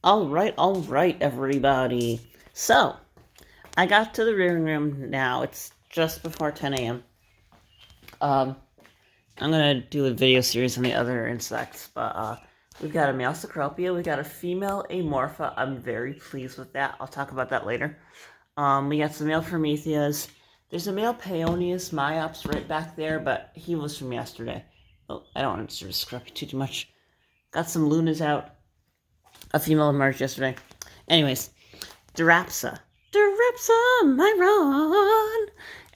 All right, everybody. So, I got to the reading room now. It's just before 10 a.m. Um, I'm gonna do a video series on the other insects, but we've got a male Cecropia, we got a female Amorpha. I'm very pleased with that. I'll talk about that later. We got some male Prometheas. There's a male Paeonius Myops right back there, but he was from yesterday. Oh, I don't want to sort of scrub too much. Got some Lunas out. A female emerged yesterday. Anyways, Darapsa, Myron.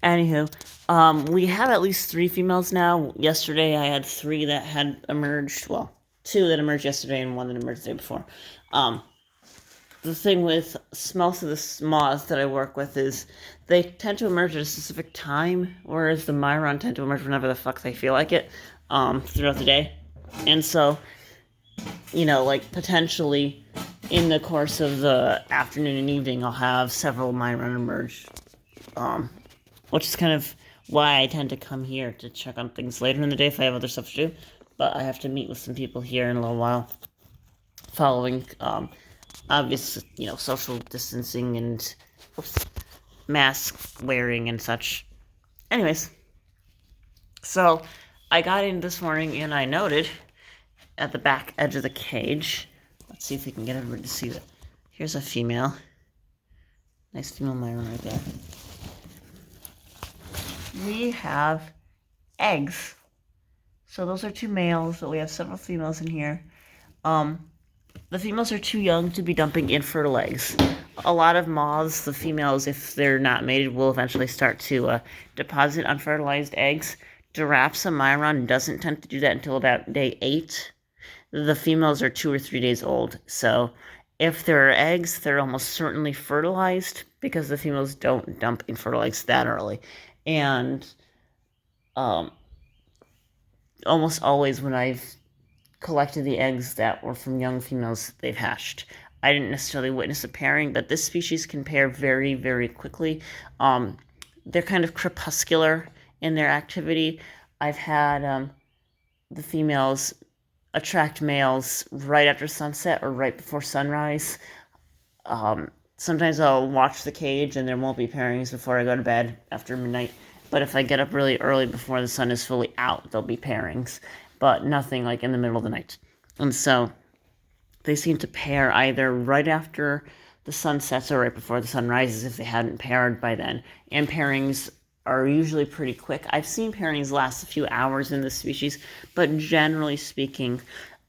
Anywho, we have at least 3 females now. Yesterday I had 3 that had emerged. Well, 2 that emerged yesterday and 1 that emerged the day before. The thing with most of the moths that I work with is they tend to emerge at a specific time, whereas the Myron tend to emerge whenever the fuck they feel like it, throughout the day. And so, like, potentially in the course of the afternoon and evening, I'll have several Myron emerge, which is kind of why I tend to come here to check on things later in the day if I have other stuff to do. But I have to meet with some people here in a little while, following, obvious, social distancing and mask wearing and such. Anyways, so I got in this morning and I noted at the back edge of the cage. Let's see if we can get everybody to see that. Here's a female. Nice female Myron right there. We have eggs. So those are 2 males, but we have several females in here. The females are too young to be dumping infertile eggs. A lot of moths, the females, if they're not mated, will eventually start to deposit unfertilized eggs. Darapsa Myron doesn't tend to do that until about day 8. The females are 2 or 3 days old, so if there are eggs, they're almost certainly fertilized because the females don't dump infertile eggs that early. And almost always when I've collected the eggs that were from young females, they've hatched. I didn't necessarily witness a pairing, but this species can pair very, very quickly. They're kind of crepuscular in their activity. I've had the females attract males right after sunset or right before sunrise. Sometimes I'll watch the cage and there won't be pairings before I go to bed after midnight. But if I get up really early before the sun is fully out, there'll be pairings. But nothing like in the middle of the night. And so they seem to pair either right after the sun sets or right before the sun rises if they hadn't paired by then. And pairings are usually pretty quick. I've seen pairings last a few hours in this species, but generally speaking,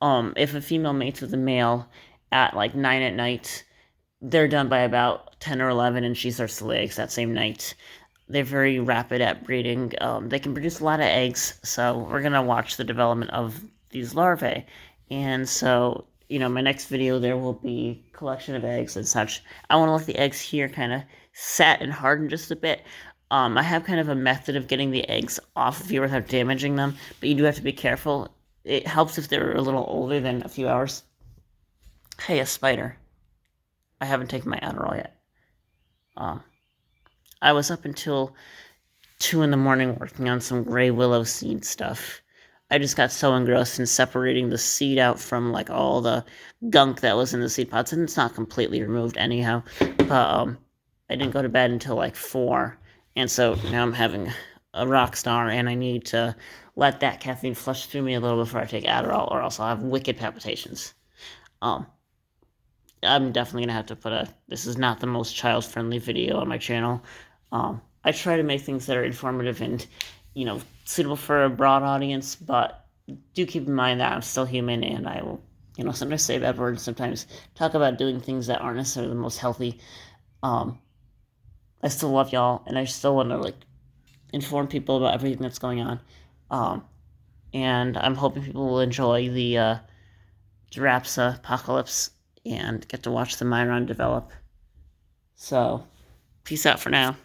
if a female mates with a male at like 9 at night, they're done by about 10 or 11, and she starts to lay eggs that same night. They're very rapid at breeding. They can produce a lot of eggs, so we're going to watch the development of these larvae. And so, my next video, there will be collection of eggs and such. I want to let the eggs here kind of set and harden just a bit. I have kind of a method of getting the eggs off of here without damaging them, but you do have to be careful. It helps if they're a little older than a few hours. Hey, a spider. I haven't taken my Adderall yet. I was up until 2 in the morning working on some gray willow seed stuff. I just got so engrossed in separating the seed out from like all the gunk that was in the seed pods, and it's not completely removed anyhow. But I didn't go to bed until like 4. And so now I'm having a rock star, and I need to let that caffeine flush through me a little before I take Adderall, or else I'll have wicked palpitations. I'm definitely going to have to put this is not the most child-friendly video on my channel. I try to make things that are informative and, suitable for a broad audience, but do keep in mind that I'm still human, and I will, sometimes say bad words, sometimes talk about doing things that aren't necessarily the most healthy. I still love y'all, and I still want to, inform people about everything that's going on. And I'm hoping people will enjoy the Darapsapocalypse and get to watch the Myron develop. So, peace out for now.